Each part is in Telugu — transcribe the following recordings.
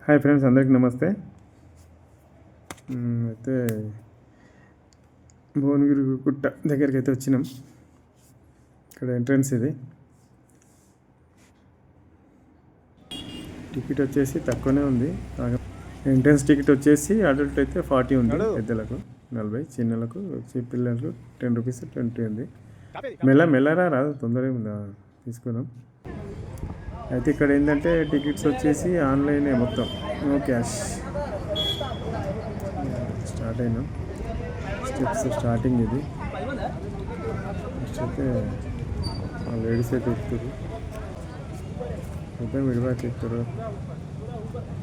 హాయ్ ఫ్రెండ్స్, అందరికీ నమస్తే. అయితే భువనగిరి గుట్ట దగ్గరికి అయితే వచ్చినాం. ఇక్కడ ఎంట్రన్స్ ఇది. టికెట్ వచ్చేసి తక్కువనే ఉంది. ఎంట్రన్స్ టికెట్ వచ్చేసి అడల్ట్ అయితే 40 ఉంది, పెద్దలకు 40, చిన్నలకు పిల్లలకు 10 రూపీస్ 20 ఉంది. మెల్లరా రాదు, తొందరగా ఉందా తీసుకున్నాం. అయితే ఇక్కడ ఏంటంటే టికెట్స్ వచ్చేసి ఆన్లైనే మొత్తం, నో క్యాష్. స్టార్ట్ అయినాం. స్టెప్స్ స్టార్టింగ్ ఇది. ఫస్ట్ అయితే లేడీస్ అయితే ఎక్కుతారు, అయితే విడిబాకి ఎక్కుతారు.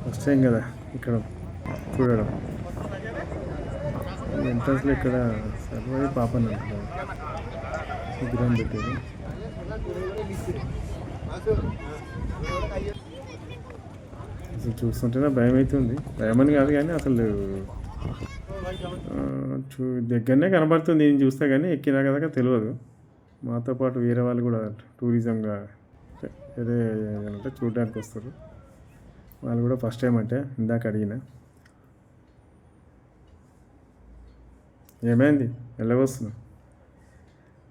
ఫస్ట్ టైం కదా ఇక్కడ చూడడం. ఎంట్రన్స్లో ఇక్కడ సర్వై పాపని అంటారు, విగ్రహం పెట్టారు. అసలు చూస్తుంటేనే భయం అవుతుంది. భయం అని కాదు కానీ అసలు దగ్గరనే కనబడుతుంది నేను చూస్తే, కానీ ఎక్కినా కదా తెలియదు. మాతో పాటు వేరే వాళ్ళు కూడా టూరిజంగా వేరే అంటే చూడడానికి వస్తారు. వాళ్ళు కూడా ఫస్ట్ టైం అంటే ఇందాక అడిగిన. ఏమైంది వెళ్ళవస్తున్నా?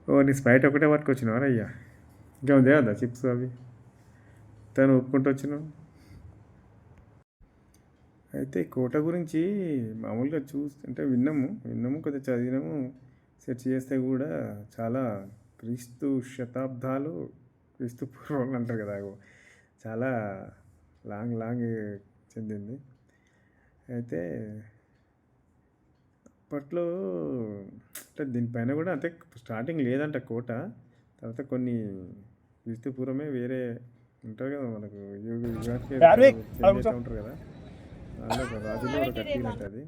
ఓ నీ స్ప్రైట్ ఒకటే పట్టుకొచ్చినావు అయ్యా, ఇంకా ఉంది కదా చిప్స్ అవి తను ఒప్పుకుంటూ వచ్చినావు. అయితే కోట గురించి మామూలుగా చూస్తుంటే విన్నాము కొద్దిగా చదివినాము. సెర్చ్ చేస్తే కూడా చాలా క్రీస్తు శతాబ్దాలు, క్రీస్తు పూర్వం అంటారు కదా, చాలా లాంగ్ చెందింది. అయితే అప్పట్లో అంటే దీనిపైన కూడా అంటే స్టార్టింగ్ లేదంట కోట. తర్వాత కొన్ని క్రీస్తు పూర్వమే వేరే ఉంటారు కదా, మనకు ఉంటారు కదా, అందులో రాజులు ఒక కట్టినట్టు అది.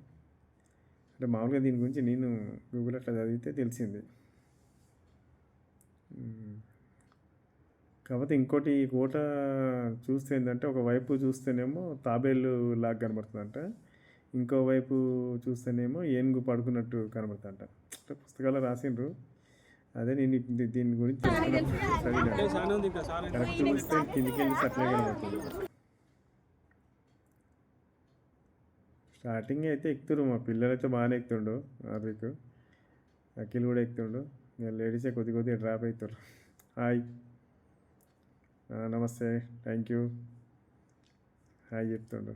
అంటే మామూలుగా దీని గురించి నేను గూగుల్ అట్లా చదివితే తెలిసింది. కాకపోతే ఇంకోటి ఈ కోట చూస్తే ఏంటంటే, ఒకవైపు చూస్తేనేమో తాబేలు లాగా కనబడుతుందంట, ఇంకోవైపు చూస్తేనేమో ఏనుగు పడుకున్నట్టు కనబడుతుందంట. అంటే పుస్తకాలు రాసిండ్రు. అదే నేను దీని గురించి తెలుసుకున్నప్పుడు కరెక్ట్ చూస్తే కిందికి వెళ్ళి అట్లే కనబడుతుంది. స్టార్టింగ్ అయితే ఎక్కుతారు, మా పిల్లలు అయితే బాగానే ఎక్కుతుండు. ఆర్విక్ అఖిల్ కూడా ఎక్కుతుండు. లేడీసే కొద్దిగా డ్రాప్ అవుతారు. హాయ్, నమస్తే, థ్యాంక్ యూ, హాయ్ చెప్తుండు.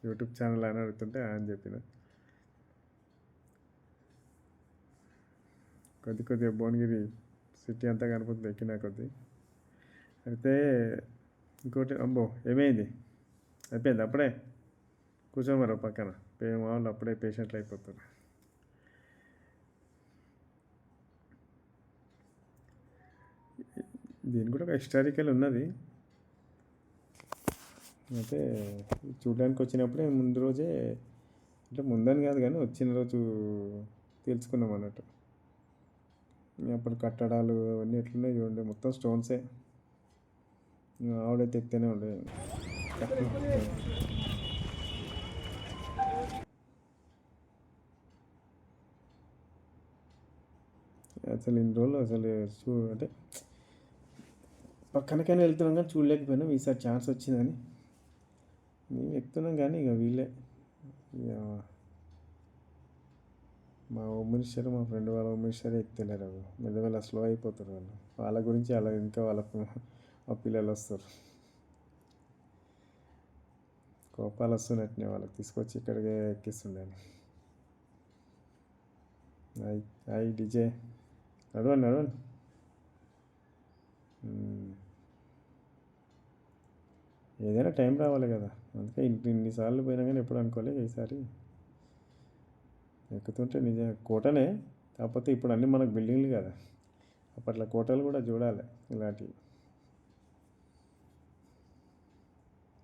యూట్యూబ్ ఛానల్ అని అడుగుతుంటే అని చెప్పిన. కొద్దిగా భువనగిరి సిటీ అంతా కనపడుతుంది ఎక్కినా కొద్ది. అయితే ఇంకోటి, అబ్బో ఏమైంది, అయిపోయింది అప్పుడే? కూర్చోమరు పక్కన, వాళ్ళు అప్పుడే పేషెంట్లు అయిపోతారు. దీని కూడా ఒక హిస్టారికల్ ఉన్నది. అయితే చూడడానికి వచ్చినప్పుడే ముందు రోజే, అంటే ముందని కాదు కానీ వచ్చిన రోజు తెలుసుకున్నాం అన్నట్టు. అప్పుడు కట్టడాలు అవన్నీ ఎట్లున్నాయి చూడండి, మొత్తం స్టోన్సే. ఆవిడైతే ఎక్తేనే ఉండే. అసలు ఇన్ని రోజులు అసలు అంటే పక్కనకైనా వెళ్తున్నాం కానీ చూడలేకపోయినాం. ఈసారి ఛాన్స్ వచ్చిందని మేము ఎక్కుతున్నాం, కానీ ఇక వీళ్ళే మా హోమ్ మినిస్టర్, మా ఫ్రెండ్ వాళ్ళ హోమ్ మినిస్టర్ ఎక్కుతలేరు. అవి మెల్లమెల్ల స్లో అయిపోతారు వాళ్ళు. వాళ్ళ గురించి అలా ఇంకా మా పిల్లలు వస్తారు, కోపాలు వస్తున్నట్టునే వాళ్ళకి తీసుకొచ్చి ఇక్కడికే ఎక్కిస్తుండాలి. హాయ్ డిజే, నడవండి. ఏదైనా టైం రావాలి కదా, అందుకే ఇన్నిసార్లు పోయినా కానీ ఎప్పుడు అనుకోలేదు. ఈసారి ఎక్కుతుంటే నిజంగా కోటనే, కాకపోతే ఇప్పుడు అన్నీ మనకు బిల్డింగ్లు కదా, అప్పట్లో కోటలు కూడా చూడాలి ఇలాంటివి.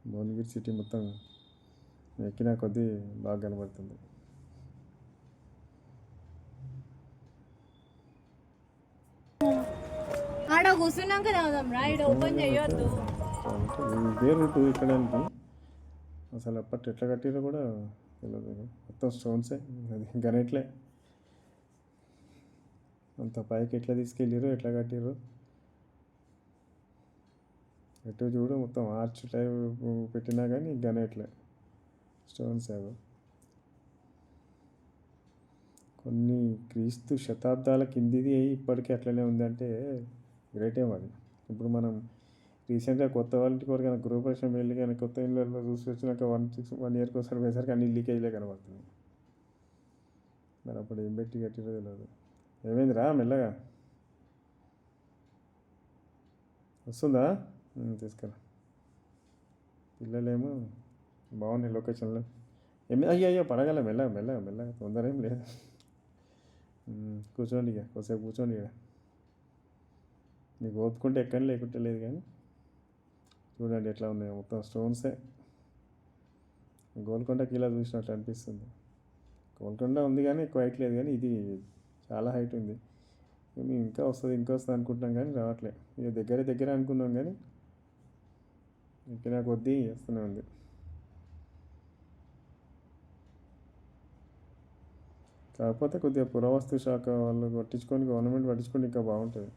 భువనగిరి సిటీ మొత్తం ఎక్కినా కొద్దీ బాగా కనబడుతుంది. ఇదే రూటు ఎక్కడానికి. అసలు అప్పట్లో ఎట్లా కట్టిరో కూడా తెలియదు, మొత్తం స్టోన్సే, అది గనెట్లే. అంత పైకి ఎట్లా తీసుకెళ్ళారు, ఎట్లా కట్టిర్రు, ఎటు చూడు మొత్తం ఆర్చ్ టైప్ పెట్టినా కానీ గనెట్లే. స్టోన్స్ అవి కొన్ని క్రీస్తు శతాబ్దాల కిందిది ఇప్పటికీ అట్లనే ఉందంటే గ్రేట్ ఏం అది. ఇప్పుడు మనం రీసెంట్గా కొత్త వాళ్ళ ఇంటికి వరకు కానీ గృహప్రవేశం వెళ్ళి కానీ కొత్త ఇళ్ళలో చూసి వచ్చినాక 1 ఇయర్కి ఒకసారి పోయేసరికి అన్ని లీకేజ్లే కనబడుతుంది. మరి అప్పుడు ఏం పెట్టి కట్టిరో తెలియదు. ఏమైందిరా మెల్లగా వస్తుందా? తీసుకురా. పిల్లలేమో బాగున్నాయి లొకేషన్లో. అయ్యో అయ్యో పడగల మెల్లగా మెల్లగా మెల్లగా తొందర ఏం లేదు. కూర్చోండి ఇక కొద్దిసేపు కూర్చోండి ఇక. మీకు ఓపుకుంటే ఎక్కండి లేకుంటే లేదు కానీ చూడండి ఎట్లా ఉన్నాయో మొత్తం స్టోన్సే. గోల్కొండకి ఇలా చూసినట్టు అనిపిస్తుంది. గోల్కొండ ఉంది కానీ ఎక్కువ హైట్ లేదు కానీ ఇది చాలా హైట్ ఉంది. మేము ఇంకా వస్తుంది అనుకుంటున్నాం కానీ రావట్లేదు. ఇక దగ్గర అనుకున్నాం కానీ ఎక్కినా కొద్దీ వస్తూనే ఉంది. కాకపోతే కొద్దిగా పురావస్తు శాఖ వాళ్ళు పట్టించుకొని గవర్నమెంట్ పట్టించుకొని ఇంకా బాగుంటుంది.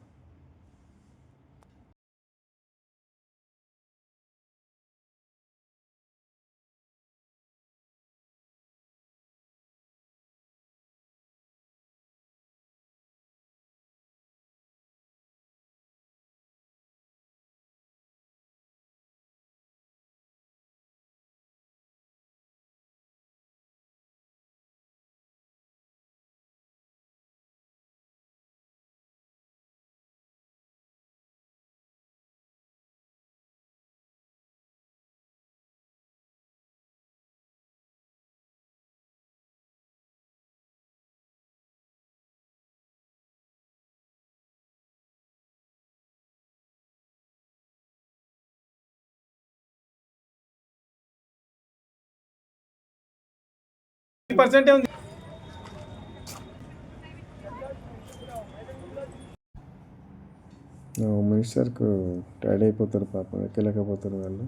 పర్సెంటే ఉంది. మినిస్టర్కు టైర్డ్ అయిపోతారు పాపం, ఎక్కలేకపోతారు వాళ్ళు.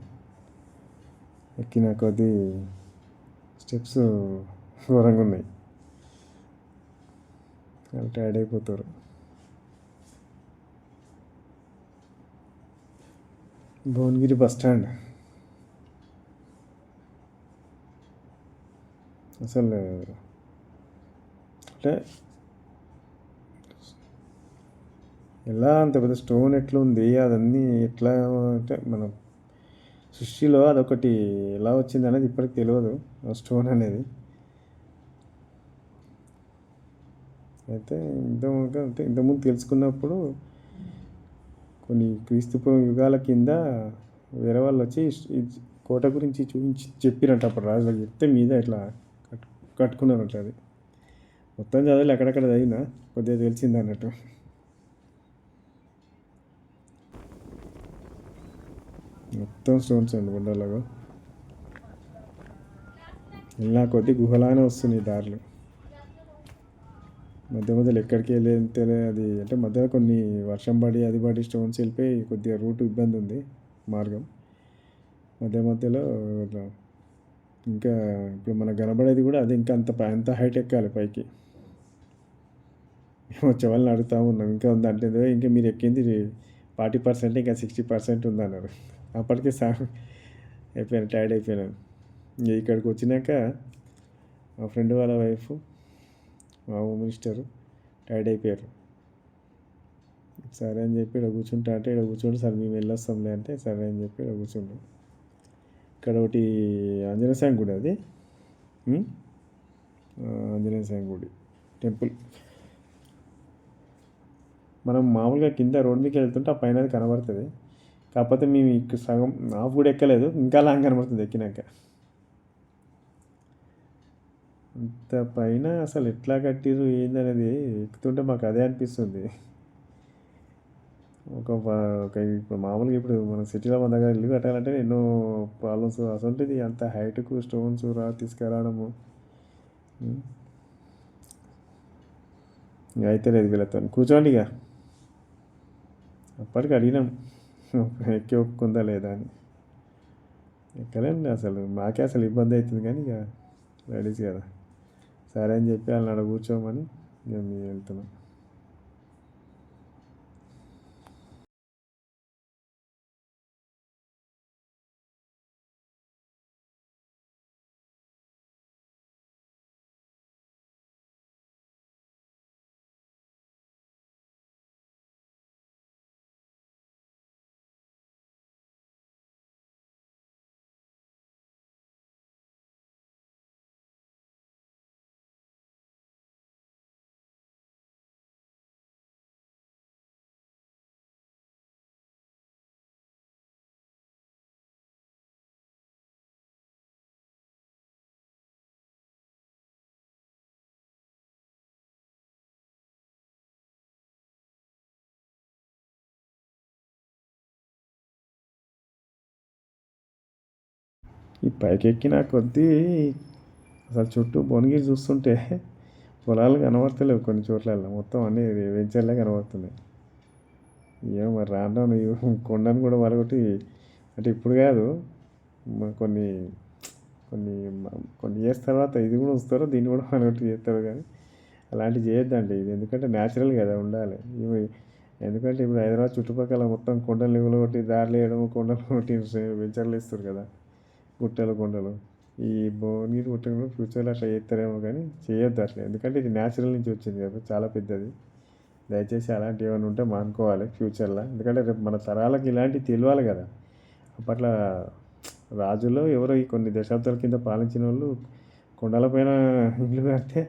ఎక్కిన కొద్దీ స్టెప్స్ ఘోరంగా ఉన్నాయి, వాళ్ళు టైర్డ్ అయిపోతారు. భువనగిరి బస్ స్టాండ్ అసలు అంటే ఎలా అంత పెద్ద స్టోన్ ఎట్లుంది అదన్నీ ఎట్లా అంటే మన సృష్టిలో అదొకటి ఎలా వచ్చింది అనేది ఇప్పటికి తెలియదు ఆ స్టోన్ అనేది. అయితే ఇంతకుముందు తెలుసుకున్నప్పుడు కొన్ని క్రీస్తుపూర్వం యుగాల కింద వేరే వాళ్ళు వచ్చి కోట గురించి చూపించి చెప్పినట్టు అప్పుడు రాజులకు చెప్తే మీద ఇట్లా కట్టుకున్నారంట. అది మొత్తం చదివి అక్కడక్కడ చదివినా కొద్దిగా తెలిసింది అన్నట్టు. మొత్తం స్టోన్స్ అండి గుండెలాగా. ఇలా కొద్ది గుహలానే వస్తుంది దారిలో. మధ్యలో ఎక్కడికి వెళ్ళే అది అంటే మధ్యలో కొన్ని వర్షం పడి అది పడి స్టోన్స్ వెళ్ళిపోయి కొద్దిగా రూట్ ఇబ్బంది ఉంది, మార్గం మధ్యలో ఇట్లా. ఇంకా ఇప్పుడు మనకు కనబడేది కూడా అది ఇంకా అంత హైట్ ఎక్కాలి పైకి. వచ్చే వాళ్ళని అడుగుతూ ఉన్నాం ఇంకా ఉందంటే ఇంకా మీరు ఎక్కింది 40%, ఇంకా 60% ఉందన్నారు. అప్పటికే అయిపోయాను, టైర్డ్ అయిపోయినాను. ఇక్కడికి వచ్చినాక మా ఫ్రెండ్ వాళ్ళ వైఫ్, మా హోమ్ మినిస్టరు టైర్డ్ అయిపోయారు. సరే అని చెప్పి ఇక్కడ కూర్చుంటా అంటే ఇక్కడ కూర్చోండి సార్ మేము వెళ్ళొస్తాంలే అంటే సరే అని చెప్పి ఇక్కడ కూర్చుంటాం. ఇక్కడ ఒకటి ఆంజనేయ స్వామి గుడి, అది ఆంజనేయ స్వామి గుడి టెంపుల్. మనం మామూలుగా కింద రోడ్ మీదకి వెళ్తుంటే ఆ పైన అది కనబడుతుంది. కాకపోతే మేము ఇక్కడ సగం హాఫ్ కూడా ఎక్కలేదు, ఇంకా లాంగ్ కనబడుతుంది ఎక్కినాక. అంత పైన అసలు ఎట్లా కట్టిరు ఏందనేది ఎక్కుతుంటే మాకు అదే అనిపిస్తుంది. ఇప్పుడు మామూలుగా ఇప్పుడు మన సిటీలో మన దగ్గర ఇల్లు కట్టాలంటే ఎన్నో ప్రాబ్లమ్స్. అసలు అంత హైట్కు స్టోన్స్ తీసుకురావడము అయితే లేదు వీళ్ళతో. కూర్చోండి ఇక. అప్పటికి అడిగినాం ఎక్కి ఒప్పుకుందా లేదా అని. ఎక్కలేండి అసలు మాకే అసలు ఇబ్బంది అవుతుంది కానీ ఇక లేడీస్ కదా. సరే అని చెప్పి వాళ్ళని అక్కడ కూర్చోమని మేము వెళ్తున్నాం. ఈ పైకి ఎక్కిన కొద్దీ అసలు చుట్టూ భువనగిరి చూస్తుంటే పొలాలు కనబడతలేవు కొన్ని చోట్ల, మొత్తం అన్నీ వెంచర్లే కనబడుతున్నాయి. ఏమో మరి రాను కొండను కూడా వలగొట్టి, అంటే ఇప్పుడు కాదు, కొన్ని కొన్ని కొన్ని ఇయర్స్ తర్వాత ఇది కూడా వస్తారో దీన్ని కూడా వలగొట్టి చేస్తారు. కానీ అలాంటివి చేయొద్దండి. ఇది ఎందుకంటే న్యాచురల్ కదా ఉండాలి. ఇవి ఎందుకంటే ఇప్పుడు హైదరాబాద్ చుట్టుపక్కల మొత్తం కొండలు నిగులు కొట్టి దారులు వేయడం, కొండలు కొట్టి వెంచర్లు ఇస్తారు కదా, గుట్టలు కొండలు. ఈ భువనగిరి గుట్ట కూడా ఫ్యూచర్లో అట్లా చేస్తారేమో, కానీ చేయొద్దు అట్లా. ఎందుకంటే ఇది న్యాచురల్ నుంచి వచ్చింది కదా, చాలా పెద్దది. దయచేసి అలాంటివి ఏమైనా ఉంటే మానుకోవాలి ఫ్యూచర్లో. ఎందుకంటే రేపు మన తరాలకు ఇలాంటివి తెలియాలి కదా. అప్పట్లో రాజులు ఎవరో ఈ కొన్ని దశాబ్దాల కింద పాలించిన వాళ్ళు కొండలపైన ఇల్లు కడితే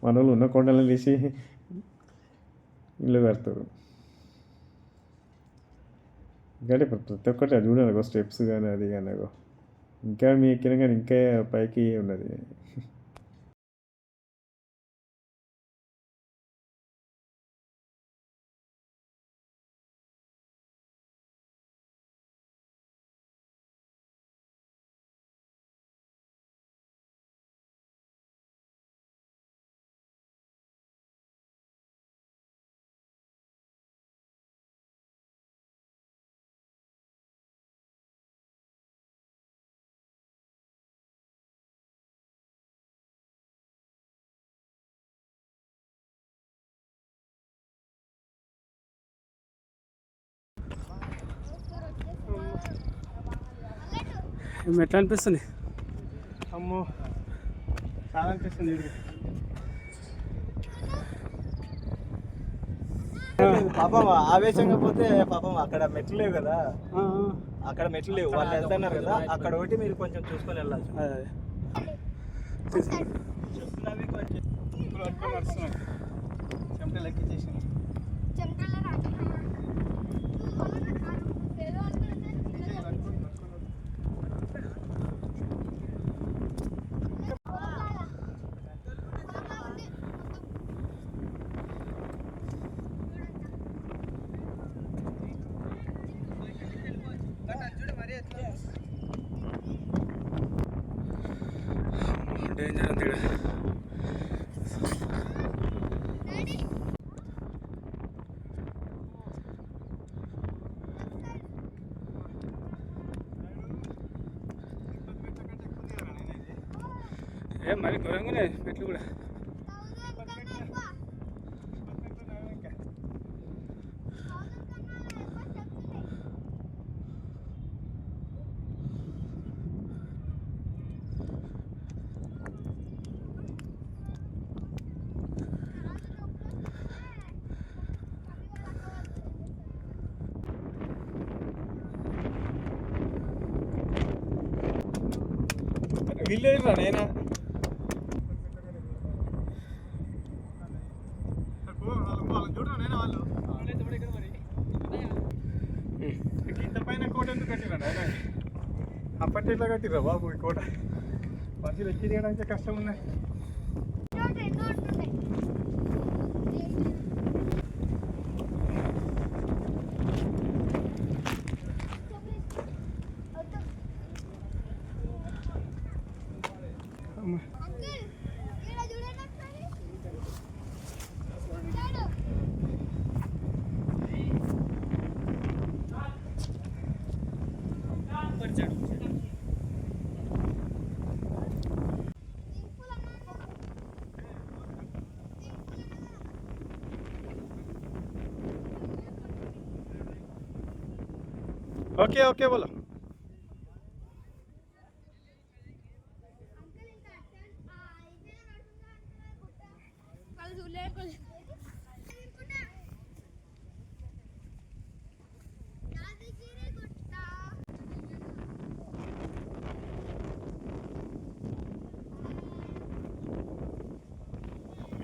మన వాళ్ళు ఉన్న కొండలను తీసి ఇల్లు కడతారు. ఎందుకంటే ఇప్పుడు ప్రతి ఒక్కటి అది చూడాలి, స్టెప్స్ కానీ అది కానీ, ఇంకా మీ ఎక్కిన కానీ ఇంకా పైకి ఉన్నది. ఎట్లా అనిపిస్తుంది? అమ్మో చాలా అనిపిస్తుంది. పాపం ఆవేశంగా పోతే పాపం అక్కడ మెట్లు లేవు కదా, అక్కడ మెట్లు లేవు, వాళ్ళు వెళ్తున్నారు కదా, అక్కడ ఒకటి మీరు కొంచెం చూసుకొని వెళ్ళాలి. చెప్తున్నవి కొంచెం చెమటలు ఎక్కించేసి డేంజర్ అంతే. ఏ మరి ఘోరంగానే మెట్లు కూడా. విలేజ్ రా నేనా ఇంత పైన కోట ఎందుకు కట్టిరా నాయన? అప్పటి ఎట్లా కట్టిరా బాబు ఈ కోట? మనుషులు ఎక్కి తీయడానికి కష్టం ఉన్నాయి. ఓకే ఓకే बोलो.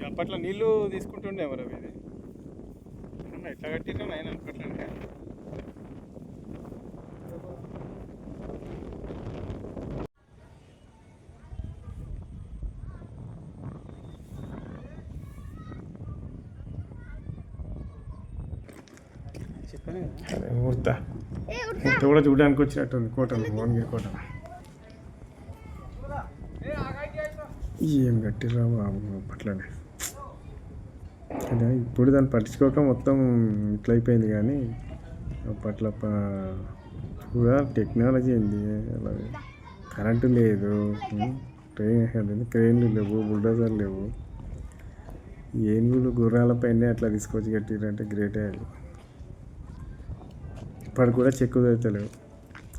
అప్పట్లో నీళ్ళు తీసుకుంటుండే మరి ఇది ఎట్లా కట్టినా ఆయన అప్పట్లో అంటే. ఉడతా కూడా చూడడానికి వచ్చినట్టుంది కోటలు, భువనగిరి కోట. ఏం కట్టిరా బాబు అప్పట్లోనే. అదే ఇప్పుడు దాన్ని పట్టించుకోక మొత్తం ఇట్లా అయిపోయింది కానీ అప్పట్లో కూడా టెక్నాలజీ ఏంది అలా కరెంటు లేదు, క్రెయిన్లు లేవు, బుల్డోజర్ లేవు, ఏనుగులు గుర్రాలపైనే అట్లా తీసుకొచ్చి కట్టిరంటే గ్రేటే అది. ఇప్పటికి కూడా చెక్కు చదువుతలేవు.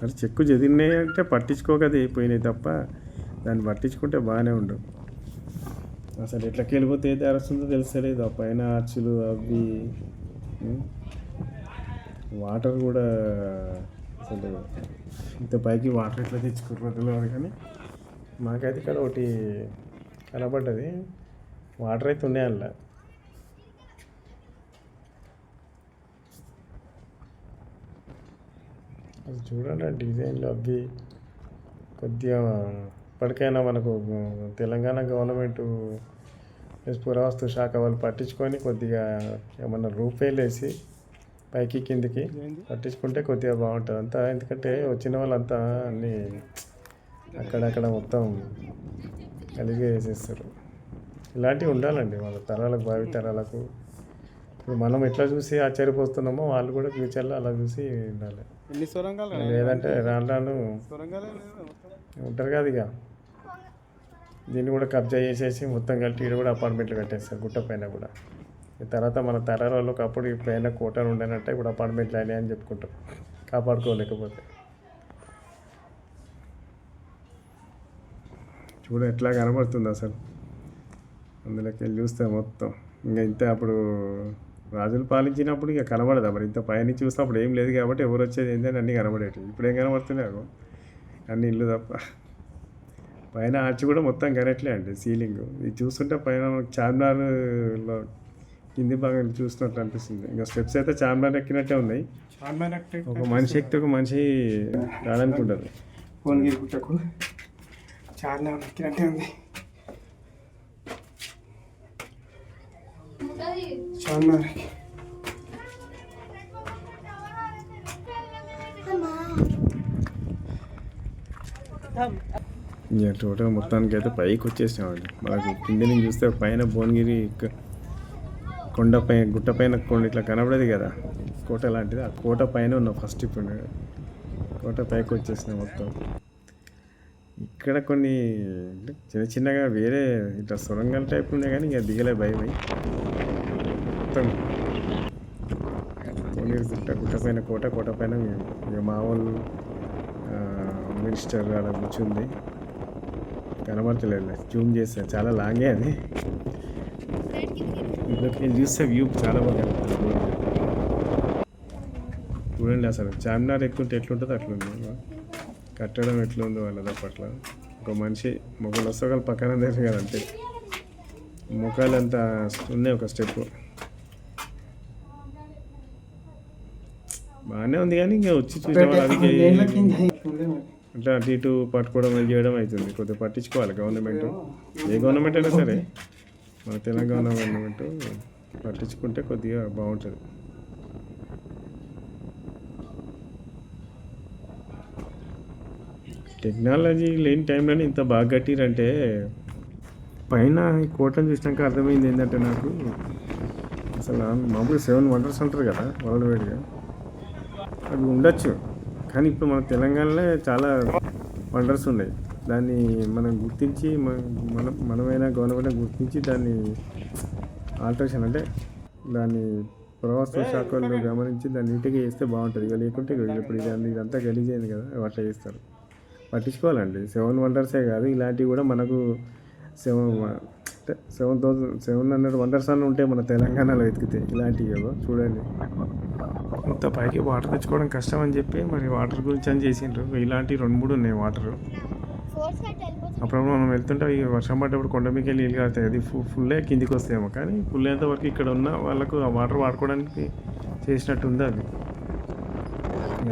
అది చెక్కు చదివినాయి అంటే పట్టించుకోకది అయిపోయినాయి తప్ప దాన్ని పట్టించుకుంటే బాగానే ఉండవు. అసలు ఎట్లకి వెళ్ళిపోతే ఏది అరుస్తుందో తెలుస్తలేదు. ఆ పైన ఆర్చులు అవి వాటర్ కూడా అసలు ఇంత పైకి వాటర్ ఎట్లా తెచ్చుకోరు తెలియదు కానీ మాకైతే ఇక్కడ ఒకటి కనబడ్డది. వాటర్ అయితే ఉన్నాయి అందులో. అది చూడండి ఆ డిజైన్లు అవి కొద్దిగా ఇప్పటికైనా మనకు తెలంగాణ గవర్నమెంట్ ప్లస్ పురావస్తు శాఖ వాళ్ళు పట్టించుకొని కొద్దిగా ఏమన్నా రూపాయలు వేసి పైకి కిందికి పట్టించుకుంటే కొద్దిగా బాగుంటుంది అంతా. ఎందుకంటే వచ్చిన వాళ్ళంతా అన్నీ అక్కడక్కడ మొత్తం కలిగి వేసేస్తారు. ఇలాంటివి ఉండాలండి వాళ్ళ తరాలకు, భావి తరాలకు. ఇప్పుడు మనం ఎట్లా చూసి ఆశ్చర్యపోతున్నామో వాళ్ళు కూడా ఫ్యూచర్లో అలా చూసి ఉండాలి. ఎన్ని సొరంగాలు లేదంటే రాను రాను ఉంటారు కదా ఇక దీన్ని కూడా కబ్జా చేసేసి మొత్తం కలిపి ఇక్కడ కూడా అపార్ట్మెంట్లు కట్టేస్తారు గుట్ట పైన కూడా. తర్వాత మన తరాల వాళ్ళకి అప్పుడు ఈ పైన కోటలు ఉండేనంటే ఇప్పుడు అపార్ట్మెంట్లు అయినాయి అని చెప్పుకుంటాం కాపాడుకోలేకపోతే. చూడ ఎట్లా కనబడుతుంది అసలు అందులోకి వెళ్ళి చూస్తే మొత్తం. ఇంకా ఇంత అప్పుడు రాజులు పాలించినప్పుడు ఇక కనబడదా మరి ఇంత పైన చూసినప్పుడు ఏం లేదు కాబట్టి ఎవరు వచ్చేది ఏంటని అన్నీ కనబడేవి. ఇప్పుడు ఏం కనబడుతున్నాయి అన్ని ఇల్లు తప్ప. పైన ఆర్చి కూడా మొత్తం కరెక్ట్లే అండి సీలింగ్. ఇది చూస్తుంటే పైన చార్మినార్లో కింది భాగం చూసినట్లు అనిపిస్తుంది. ఇంకా స్టెప్స్ అయితే చార్మినార్ ఎక్కినట్టే ఉన్నాయి. ఒక మనిషి ఎక్కితే ఒక మనిషి రాదనుకుంటారు. భువనగిరి గుట్టకు చార్మినార్ ఎక్కినట్టే ఉంది. చార్మినార్ ఇక టోటల్ మొత్తానికి అయితే పైకి వచ్చేసామండి. మనకు కింద నుంచి చూస్తే పైన భువనగిరి కొండపైన గుట్ట పైన కొండ ఇట్లా కనబడేది కదా కోట లాంటిది. ఆ కోట పైన ఉన్నాం ఫస్ట్. ఇప్పుడు కోట పైకి వచ్చేసినాం మొత్తం. ఇక్కడ కొన్ని చిన్న చిన్నగా వేరే ఇట్లా సొరంగాల టైప్ ఉన్నాయి కానీ ఇక దిగలే భయం అయ్యి మొత్తం భువనగిరి గుట్ట పైన కోట పైన ఇక మా వాళ్ళు మినిస్టర్ అలా కూర్చుంది కనబడతలేదు. జూమ్ చేస్తే చాలా లాంగే అది. ఇంట్లోకి వెళ్ళి చూస్తే వ్యూ చాలా బాగా కనబడుతుంది. చూడండి అసలు చార్మినార్ ఎక్కుంటే ఎట్లుంటుందో అట్లుంది. కట్టడం ఎట్లుందో వాళ్ళది అప్పట్లో. ఒక మనిషి మొక్కలు వస్తగలు పక్కన దగ్గర కదా అంతే. ముఖాలు అంతా ఉన్నాయి ఒక స్టెప్. బాగానే ఉంది కానీ ఇంకా వచ్చి చూసేవాళ్ళు అది అట్లా అటు ఇటు పట్టుకోవడం చేయడం అవుతుంది. కొద్దిగా పట్టించుకోవాలి గవర్నమెంట్. ఏ గవర్నమెంట్ అయినా సరే మన తెలంగాణ గవర్నమెంట్ పట్టించుకుంటే కొద్దిగా బాగుంటుంది. టెక్నాలజీ లేని టైంలోనే ఇంత బాగా కట్టిరంటే పైన ఈ కోటను చూసినాక అర్థమైంది ఏంటంటే నాకు అసలు మామూలుగా 7 వండర్స్ అంటారు కదా వరల్డ్ వైడ్గా అవి ఉండొచ్చు. కానీ ఇప్పుడు మన తెలంగాణలో చాలా వండర్స్ ఉన్నాయి. దాన్ని మనం గుర్తించి మనమైనా గవర్నమెంట్ గుర్తించి దాన్ని ఆల్టరేషన్ అంటే దాన్ని పురావస్తు శాఖలు గమనించి దాన్ని నీట్గా చేస్తే బాగుంటుంది. ఇక లేకుంటే ఇప్పుడు ఇదంతా గలీజ్ అయింది కదా అట్లా చేస్తారు. పట్టించుకోవాలండి. 7 వండర్సే కాదు ఇలాంటివి కూడా మనకు 700 వండర్స్ అన్న ఉంటే మన తెలంగాణలో వెతికితే ఇలాంటివి ఏవో చూడండి. ఇంత పైకి వాటర్ తెచ్చుకోవడం కష్టం అని చెప్పి మరి వాటర్ గురించి అని చేసిండ్రు. ఇలాంటి 2-3 ఉన్నాయి వాటర్. అప్పుడప్పుడు మనం వెళ్తుంటే ఇక వర్షం పడ్డప్పుడు కొండ మీకు వెళ్ళి నీళ్ళు కాస్తాయి. అది ఫుల్లే కిందికి వస్తాయేమో కానీ ఫుల్ అయ్యేంత వరకు ఇక్కడ ఉన్న వాళ్ళకు ఆ వాటర్ వాడుకోవడానికి చేసినట్టు ఉంది అది.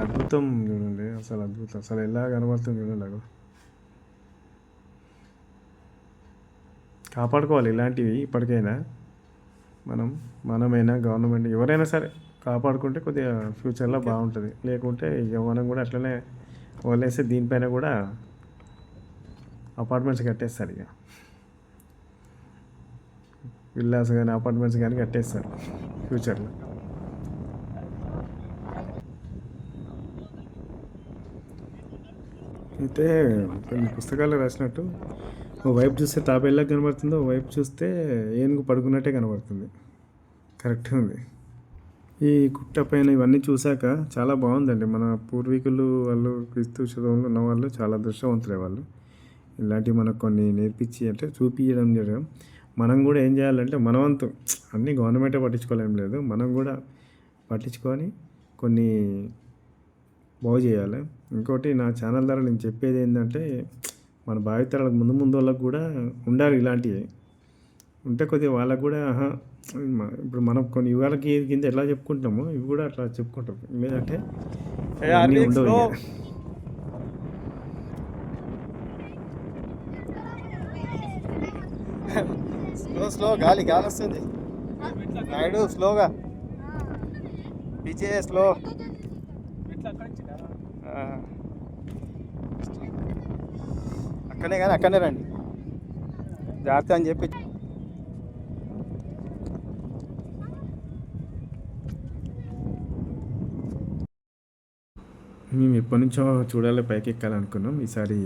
అద్భుతం చూడండి అసలు అద్భుతం. అసలు ఎలా కనబడుతుంది చూడండి. కాపాడుకోవాలి ఇలాంటివి ఇప్పటికైనా మనమైనా గవర్నమెంట్ ఎవరైనా సరే కాపాడుకుంటే కొద్దిగా ఫ్యూచర్లో బాగుంటుంది. లేకుంటే ఇక మనం కూడా అట్లనే వదిలేస్తే దీనిపైన కూడా అపార్ట్మెంట్స్ కట్టేస్తారు ఇక, విల్లాస్ కానీ అపార్ట్మెంట్స్ కానీ కట్టేస్తారు ఫ్యూచర్లో. అయితే కొన్ని పుస్తకాలు రాసినట్టు ఓ వైపు చూస్తే తాబేళ్ళకి కనబడుతుంది, ఓ వైపు చూస్తే ఏనుగు పడుకున్నట్టే కనబడుతుంది. కరెక్ట్గా ఉంది. ఈ గుట్ట పైన ఇవన్నీ చూశాక చాలా బాగుందండి. మన పూర్వీకులు వాళ్ళు క్రీస్తు శతంలో ఉన్న వాళ్ళు చాలా అదృష్టవంతులే వాళ్ళు. ఇలాంటివి మనకు కొన్ని నేర్పించి అంటే చూపించడం చేయడం. మనం కూడా ఏం చేయాలంటే మనవంతు అన్నీ గవర్నమెంటే పట్టించుకోలేం లేదు, మనం కూడా పట్టించుకొని కొన్ని బాగు చేయాలి. ఇంకోటి నా ఛానల్ ద్వారా నేను చెప్పేది ఏంటంటే మన భావితరాలకు ముందు వాళ్ళకు కూడా ఉండాలి ఇలాంటివి. ఉంటే కొద్దిగా వాళ్ళకు కూడా ఇప్పుడు మనం కొన్ని యుగాలకి కింద ఎట్లా చెప్పుకుంటామో ఇవి కూడా అట్లా చెప్పుకుంటాం. ఏంటంటే అన్నీ ఉండవు ఇక. స్లో గాలి వస్తుంది. నాయుడు స్లోగా పిచ్చే స్లో. అక్కడనే రండి జాగ్రత్త అని చెప్పి. మేము ఎప్పటి నుంచో చూడాలి పైకి ఎక్కాలనుకున్నాం. ఈసారి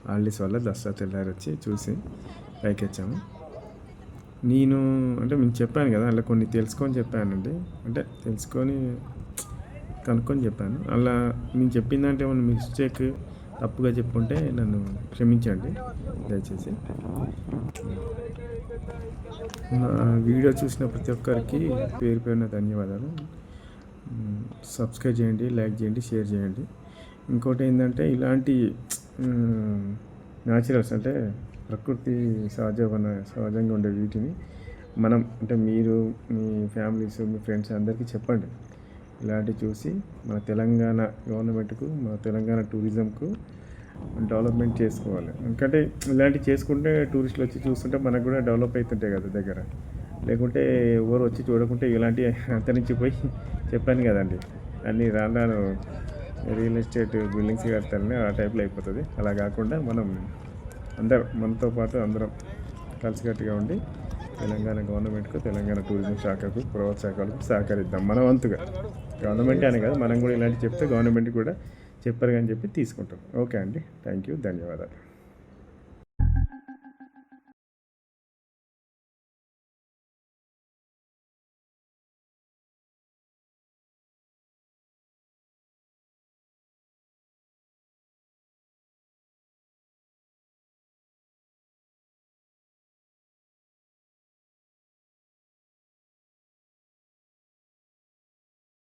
హాలిడేస్ వల్ల దసరా తెల్లారి వచ్చి చూసి పైకి వచ్చాము. నేను అంటే మీకు చెప్పాను కదా, అలా కొన్ని తెలుసుకొని చెప్పానండి. అంటే తెలుసుకొని కనుక్కొని చెప్పాను. అలా నేను చెప్పిందంటే ఏమైనా మిస్టేక్ తప్పుగా చెప్పుకుంటే నన్ను క్షమించండి దయచేసి. నా వీడియో చూసిన ప్రతి ఒక్కరికి పేరు పేరున ధన్యవాదాలు. సబ్స్క్రైబ్ చేయండి, లైక్ చేయండి, షేర్ చేయండి. ఇంకోటి ఏంటంటే ఇలాంటి న్యాచురల్స్ అంటే ప్రకృతి సహజంగా ఉండే వీటిని మనం అంటే మీరు మీ ఫ్యామిలీస్ మీ ఫ్రెండ్స్ అందరికీ చెప్పండి. ఇలాంటివి చూసి మన తెలంగాణ గవర్నమెంట్కు మన తెలంగాణ టూరిజంకు డెవలప్మెంట్ చేసుకోవాలి. ఎందుకంటే ఇలాంటివి చేసుకుంటే టూరిస్టులు వచ్చి చూస్తుంటే మనకు కూడా డెవలప్ అవుతుంటాయి కదా దగ్గర. లేకుంటే ఎవరు వచ్చి చూడకుంటే ఇలాంటివి అంతరించిపోయి చెప్పాను కదండి అన్నీ రాను రియల్ ఎస్టేట్ బిల్డింగ్స్ కడతారని ఆ టైప్లో అయిపోతుంది. అలా కాకుండా మనం మనతో పాటు అందరం కలిసికట్టుగా ఉండి తెలంగాణ గవర్నమెంట్కు తెలంగాణ టూరిజం శాఖకు ప్రోత్సాహకాలకు సహకరిద్దాం మన వంతుగా. గవర్నమెంట్ అనే కదా, మనం కూడా ఇలాంటివి చెప్తే గవర్నమెంట్ కూడా చెప్పరు అని చెప్పి తీసుకుంటాం. ఓకే అండి, థ్యాంక్ యూ, ధన్యవాదాలు.